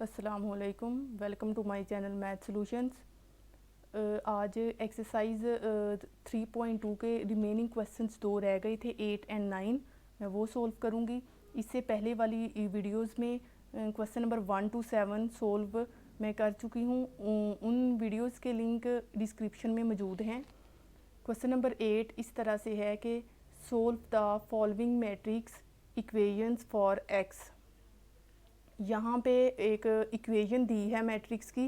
अस्सलामुअलैकुम, welcome to my channel math solutions. आज exercise 3.2 के रिमेनिंग क्वेश्चंस 2 रह गए थे, 8 एंड 9। मैं वो सोल्व करूँगी। इससे पहले वाली वीडियोस में क्वेश्चन नंबर 1 to 7 सोल्व मैं कर चुकी हूँ। उन वीडियोस के लिंक डिस्क्रिप्शन में मौजूद हैं। क्वेश्चन नंबर 8 इस तरह से है कि solve the following matrix equations for x. यहाँ पे एक इक्वेशन दी है मैट्रिक्स की,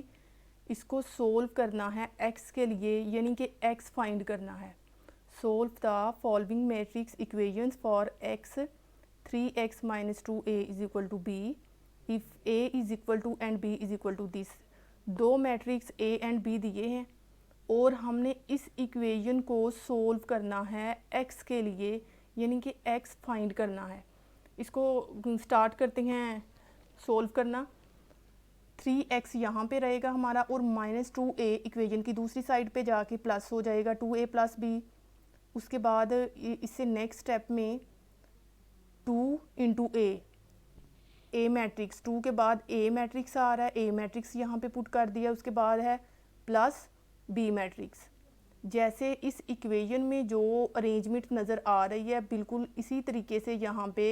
इसको सोल्व करना है एक्स के लिए, यानी कि एक्स फाइंड करना है। Solve the following matrix equations for x 3x - 2a = b if a = and b = this. दो मैट्रिक्स a एंड b दिए हैं और हमने इस इक्वेशन को सोल्व करना है x के लिए, यानी कि x फाइंड करना है। इसको स्टार्ट करते हैं सोल्व करना। 3x यहाँ पे रहेगा हमारा और -2a इक्वेशन की दूसरी साइड पे जाके प्लस हो जाएगा 2a + b। उसके बाद इससे नेक्स्ट स्टेप में 2 × a मैट्रिक्स, 2 के बाद a मैट्रिक्स आ रहा है, a मैट्रिक्स यहाँ पे पुट कर दिया। उसके बाद है प्लस b मैट्रिक्स। जैसे इस इक्वेशन में जो अरेंजमेंट नज़र आ रही है, बिल्कुल इसी तरीके से यहाँ पे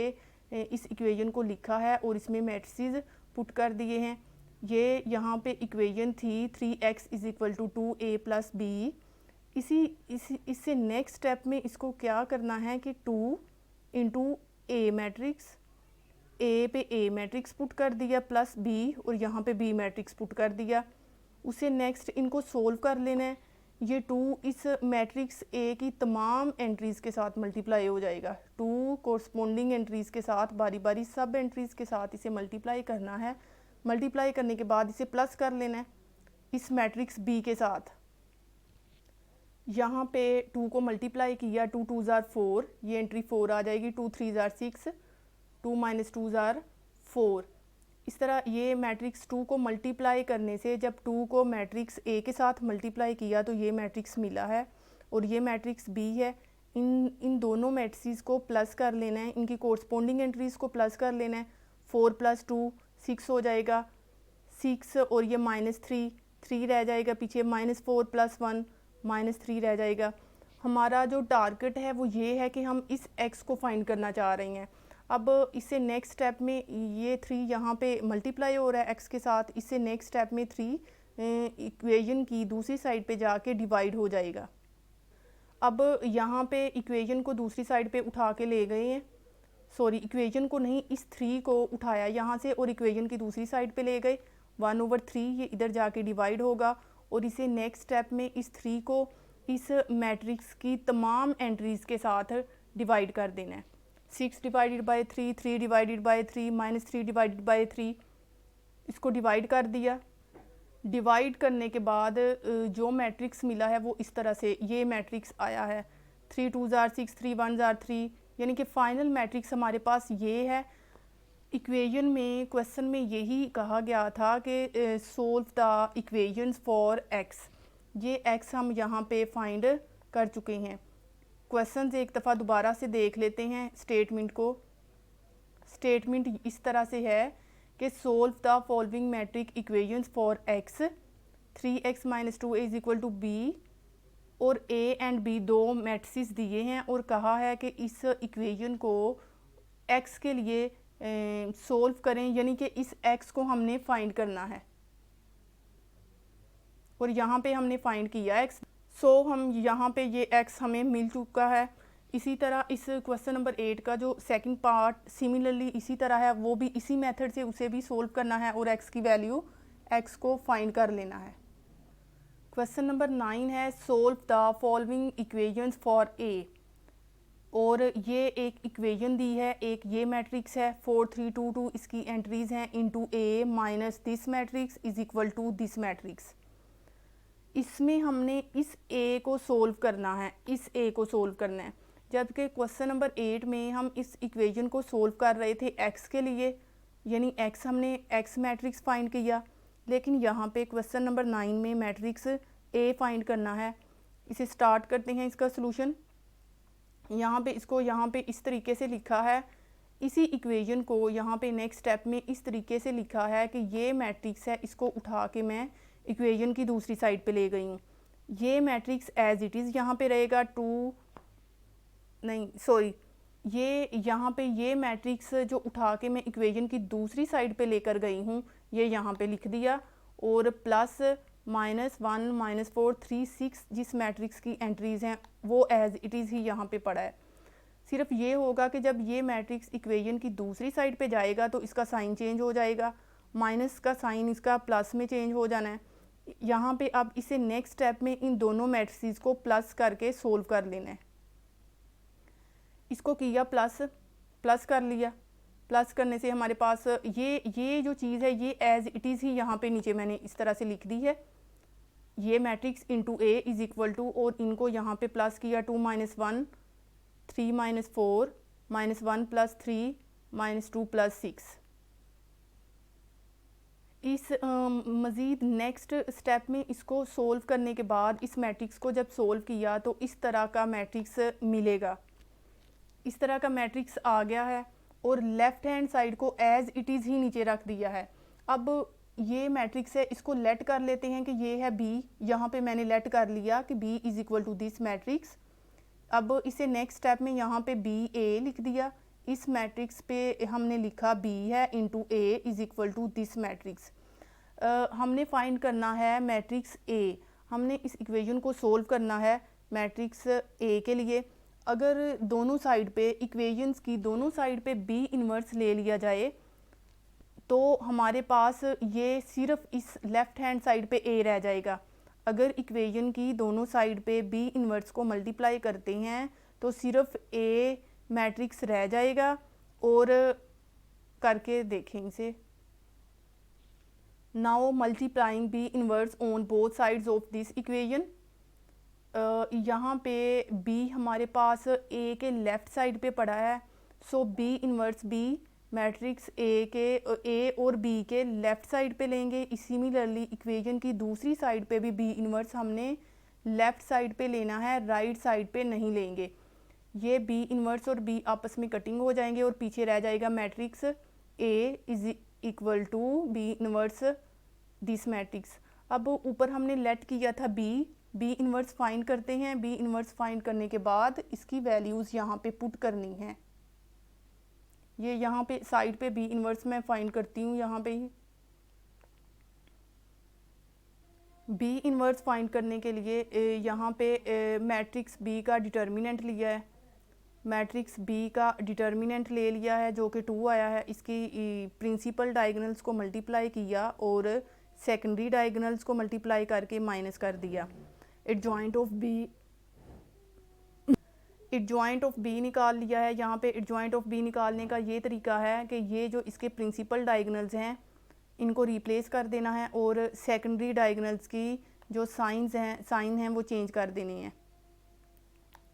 इस इक्वेशन को लिखा है और इसमें मैट्रिसेस पुट कर दिए हैं। ये यहाँ पे इक्वेशन थी 3x = 2a + b। इससे नेक्स्ट स्टेप में इसको क्या करना है कि 2 × a मैट्रिक्स, a पे a मैट्रिक्स पुट कर दिया प्लस b और यहाँ पे b मैट्रिक्स पुट कर दिया। उसे नेक्स्ट इनको सोल्व कर लेना है। ये 2 इस मैट्रिक्स A की तमाम एंट्रीज़ के साथ मल्टीप्लाई हो जाएगा। 2 कोरस्पोंडिंग एंट्रीज़ के साथ बारी बारी सब एंट्रीज़ के साथ इसे मल्टीप्लाई करना है। मल्टीप्लाई करने के बाद इसे प्लस कर लेना है इस मैट्रिक्स B के साथ। यहाँ पे 2 को मल्टीप्लाई किया, 2 × 2 = 4, ये एंट्री 4 आ जाएगी। 2 × 3 = 6, 2 - 2 = 4। इस तरह ये मैट्रिक्स 2 को मल्टीप्लाई करने से, जब 2 को मैट्रिक्स A के साथ मल्टीप्लाई किया तो ये मैट्रिक्स मिला है और ये मैट्रिक्स B है। इन दोनों मैट्रिक्स को प्लस कर लेना है, इनकी कोरस्पोंडिंग एंट्रीज़ को प्लस कर लेना है। 4 + 2 6 हो जाएगा, 6 और ये -3 रह जाएगा पीछे, -4 + 1 -3 रह जाएगा। हमारा जो टारगेट है वो ये है कि हम इस x को फाइंड करना चाह रहे हैं। अब इससे नेक्स्ट स्टेप में ये 3 यहाँ पे मल्टीप्लाई हो रहा है x के साथ। इससे नेक्स्ट स्टेप में 3 इक्वेशन की दूसरी साइड पे जाके डिवाइड हो जाएगा। अब यहाँ पे इक्वेशन को दूसरी साइड पे उठा के ले गए हैं, सॉरी इक्वेशन को नहीं, इस 3 को उठाया यहाँ से और इक्वेशन की दूसरी साइड पे ले गए। 1/3 ये इधर जाके डिवाइड होगा और इसे नेक्स्ट स्टेप में इस 3 को इस मैट्रिक्स की तमाम एंट्रीज़ के साथ डिवाइड कर देना है। 6 / 3, 3 / 3, -3 / 3, इसको डिवाइड कर दिया। डिवाइड करने के बाद जो मैट्रिक्स मिला है वो इस तरह से ये मैट्रिक्स आया है। 3 × 2 = 6, 3 × 1 = 3, यानी कि फ़ाइनल मैट्रिक्स हमारे पास ये है। इक्वेशन में, क्वेश्चन में यही कहा गया था कि solve the equations for x. ये एक्स हम यहाँ पे फाइंड कर चुके हैं। क्वेश्चन एक दफ़ा दोबारा से देख लेते हैं स्टेटमेंट को। स्टेटमेंट इस तरह से है कि solve the following matric equations for x 3x - 2a = b और a एंड b दो मैट्रिसेस दिए हैं और कहा है कि इस इक्वेशन को x के लिए सोल्व करें, यानी कि इस x को हमने फाइंड करना है और यहाँ पे हमने फाइंड किया x। सो हम यहाँ पे ये x हमें मिल चुका है। इसी तरह इस क्वेश्चन नंबर 8 का जो सेकंड पार्ट सिमिलरली इसी तरह है, वो भी इसी मेथड से उसे भी सोल्व करना है और x की वैल्यू x को फाइंड कर लेना है। क्वेश्चन नंबर 9 है solve the following equations for a। और ये एक इक्वेशन दी है, एक ये मैट्रिक्स है 4 3 2 2, इसकी एंट्रीज़ हैं into a minus this matrix = this matrix. इसमें हमने इस a को सोल्व करना है, इस a को सोल्व करना है। जबकि क्वेश्चन नंबर 8 में हम इस इक्वेशन को सोल्व कर रहे थे x के लिए, यानी x हमने x मैट्रिक्स फाइंड किया, लेकिन यहाँ पे क्वेश्चन नंबर 9 में मैट्रिक्स a फाइंड करना है। इसे स्टार्ट करते हैं इसका सलूशन। यहाँ पे इसको यहाँ पे इस तरीके से लिखा है इसी इक्वेशन को यहाँ पे नेक्स्ट स्टेप में इस तरीके से लिखा है कि ये मैट्रिक्स है, इसको उठा के मैं इक्वेशन की दूसरी साइड पे ले गई हूँ। ये मैट्रिक्स एज इट इज़ यहाँ पे रहेगा ये यहाँ पे ये मैट्रिक्स जो उठा के मैं इक्वेशन की दूसरी साइड पे लेकर गई हूँ ये यहाँ पे लिख दिया, और प्लस -1 -4 3 6 जिस मैट्रिक्स की एंट्रीज़ हैं वो एज इट इज़ ही यहाँ पे पड़ा है। सिर्फ ये होगा कि जब ये मैट्रिक्स इक्वेशन की दूसरी साइड पे जाएगा तो इसका साइन चेंज हो जाएगा, माइनस का साइन इसका प्लस में चेंज हो जाना है। यहाँ पे अब इसे नेक्स्ट स्टेप में इन दोनों मैट्रिक्स को प्लस करके सोल्व कर लेना है। इसको किया प्लस कर लिया, प्लस करने से हमारे पास ये जो चीज़ है ये एज इट इज़ ही यहाँ पे नीचे मैंने इस तरह से लिख दी है, ये matrix into A is equal to, और इनको यहाँ पे प्लस किया 2 - 1 3 - 4 -1 + 3 -2 + 6। इस मज़ीद नेक्स्ट स्टेप में इसको सोल्व करने के बाद इस मैट्रिक्स को जब सोल्व किया तो इस तरह का मैट्रिक्स मिलेगा। इस तरह का मैट्रिक्स आ गया है और लेफ़्ट हैंड साइड को एज इट इज़ ही नीचे रख दिया है। अब ये मैट्रिक्स है, इसको लेट कर लेते हैं कि ये है बी, यहाँ पे मैंने लेट कर लिया कि B is equal to this matrix. अब इसे नेक्स्ट स्टेप में यहाँ पे बी ए लिख दिया, इस मैट्रिक्स पे हमने लिखा बी है into A is equal to this matrix. हमने फाइंड करना है मैट्रिक्स ए, हमने इस इक्वेशन को सोल्व करना है मैट्रिक्स ए के लिए। अगर दोनों साइड पे इक्वेशंस की दोनों साइड पे बी इन्वर्स ले लिया जाए तो हमारे पास ये सिर्फ इस लेफ़्ट हैंड साइड पे ए रह जाएगा। अगर इक्वेशन की दोनों साइड पे बी इन्वर्स को मल्टीप्लाई करते हैं तो सिर्फ ए मैट्रिक्स रह जाएगा। और करके देखें इसे, now multiplying B inverse on both sides of this equation. यहाँ पे b हमारे पास a के लेफ़्ट साइड पे पड़ा है, so b inverse b matrix a और b के लेफ़्ट साइड पे लेंगे। सिमिलरली इक्वेशन की दूसरी साइड पे भी b इन्वर्स हमने लेफ़्ट साइड पे लेना है, राइट साइड पे नहीं लेंगे। ये b इन्वर्स और b आपस में कटिंग हो जाएंगे और पीछे रह जाएगा matrix a is equal to b inverse this matrix. अब ऊपर हमने लेट किया था बी इन्वर्स फाइंड करते हैं। बी इन्वर्स फाइंड करने के बाद इसकी वैल्यूज़ यहाँ पे पुट करनी है। ये यहाँ पे साइड पे बी इन्वर्स मैं फाइंड करती हूँ। यहाँ पे बी इन्वर्स फाइंड करने के लिए यहाँ पे मैट्रिक्स बी का डिटर्मिनेंट लिया है, मैट्रिक्स बी का डिटर्मिनेंट ले लिया है जो कि 2 आया है। इसकी प्रिंसिपल डायगोनल्स को मल्टीप्लाई किया और सेकेंडरी डायगोनल्स को मल्टीप्लाई करके माइनस कर दिया। एडजॉइंट ऑफ बी निकाल लिया है। यहाँ पे एडजॉइंट ऑफ बी निकालने का ये तरीका है कि ये जो इसके प्रिंसिपल डायगोनल्स हैं इनको रिप्लेस कर देना है और सेकेंडरी डायगोनल्स की जो साइन हैं वो चेंज कर देनी है।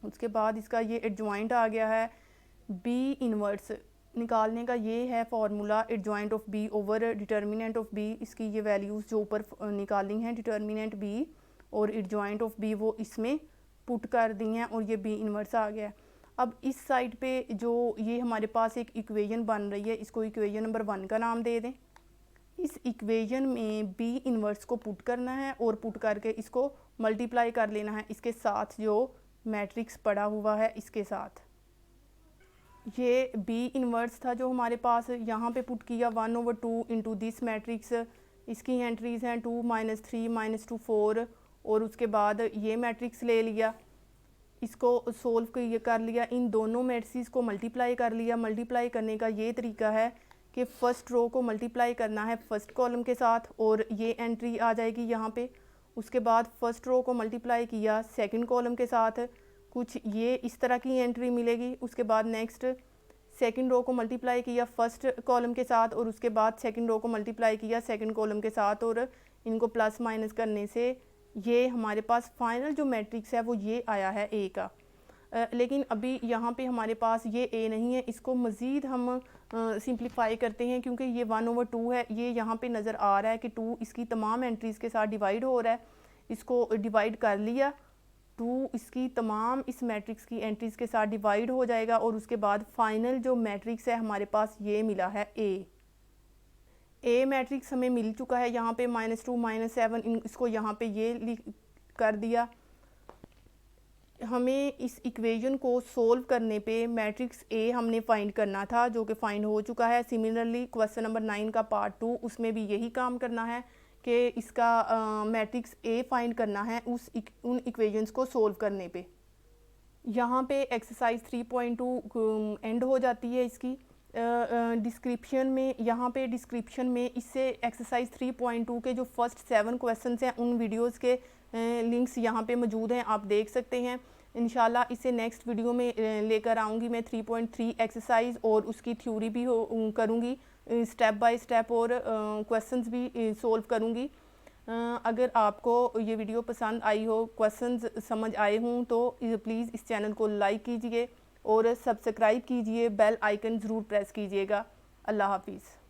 उसके बाद इसका ये एडजॉइंट आ गया है। बी इन्वर्स निकालने का ये है formula, adjoint of B over determinant of B. इसकी ये वैल्यूज़ जो ऊपर निकाली हैं डिटर्मिनेंट बी और एडजॉइंट ऑफ बी वो इसमें पुट कर दी हैं और ये बी इन्वर्स आ गया। अब इस साइड पे जो ये हमारे पास एक इक्वेशन बन रही है, इसको इक्वेशन नंबर 1 का नाम दे दें। इस इक्वेशन में बी इन्वर्स को पुट करना है और पुट करके इसको मल्टीप्लाई कर लेना है इसके साथ जो मैट्रिक्स पड़ा हुआ है इसके साथ। ये बी इन्वर्स था जो हमारे पास, यहाँ पे पुट किया 1/2 इंटू दिस मैट्रिक्स। इसकी एंट्रीज़ हैं 2 - 3 - 2 4 और उसके बाद ये मैट्रिक्स ले लिया, इसको सोल्व कर लिया, इन दोनों मैट्रिक्स को मल्टीप्लाई कर लिया। मल्टीप्लाई करने का ये तरीका है कि फ़र्स्ट रो को मल्टीप्लाई करना है फर्स्ट कॉलम के साथ और ये एंट्री आ जाएगी यहाँ पे। उसके बाद फर्स्ट रो को मल्टीप्लाई किया सेकंड कॉलम के साथ, कुछ ये इस तरह की एंट्री मिलेगी। उसके बाद नेक्स्ट सेकंड रो को मल्टीप्लाई किया फर्स्ट कॉलम के साथ और उसके बाद सेकंड रो को मल्टीप्लाई किया सेकंड कॉलम के साथ और इनको प्लस माइनस करने से ये हमारे पास फाइनल जो मैट्रिक्स है वो ये आया है ए का। लेकिन अभी यहाँ पे हमारे पास ये ए नहीं है, इसको मज़ीद हम सिंप्लीफाई करते हैं क्योंकि ये 1/2 है। ये यहाँ पे नज़र आ रहा है कि 2 इसकी तमाम एंट्रीज़ के साथ डिवाइड हो रहा है। इसको डिवाइड कर लिया 2 इसकी तमाम इस मैट्रिक्स की एंट्रीज़ के साथ डिवाइड हो जाएगा और उसके बाद फाइनल जो मैट्रिक्स है हमारे पास ये मिला है ए मैट्रिक्स हमें मिल चुका है। यहाँ पे -2 -7 इसको यहाँ पे ये कर दिया। हमें इस इक्वेशन को सोल्व करने पे मैट्रिक्स ए हमने फाइंड करना था, जो कि फाइंड हो चुका है। सिमिलरली क्वेश्चन नंबर 9 का पार्ट 2 उसमें भी यही काम करना है कि इसका मैट्रिक्स ए फाइंड करना है उन इक्वेशंस को सोल्व करने पे। यहाँ पे एक्सरसाइज 3.2 एंड हो जाती है इसकी। डिस्क्रिप्शन में, यहाँ पे डिस्क्रिप्शन में इससे एक्सरसाइज 3.2 के जो फर्स्ट 7 क्वेश्चंस हैं उन वीडियोस के लिंक्स यहाँ पे मौजूद हैं, आप देख सकते हैं। इंशाल्लाह इसे नेक्स्ट वीडियो में लेकर आऊँगी मैं 3.3 एक्सरसाइज, और उसकी थ्योरी भी करूँगी स्टेप बाय स्टेप, और क्वेश्चंस भी सोल्व करूँगी। अगर आपको ये वीडियो पसंद आई हो, क्वेश्चंस समझ आए हों, तो प्लीज़ इस चैनल को लाइक कीजिए और सब्सक्राइब कीजिए, बेल आइकन ज़रूर प्रेस कीजिएगा। अल्लाह हाफिज़।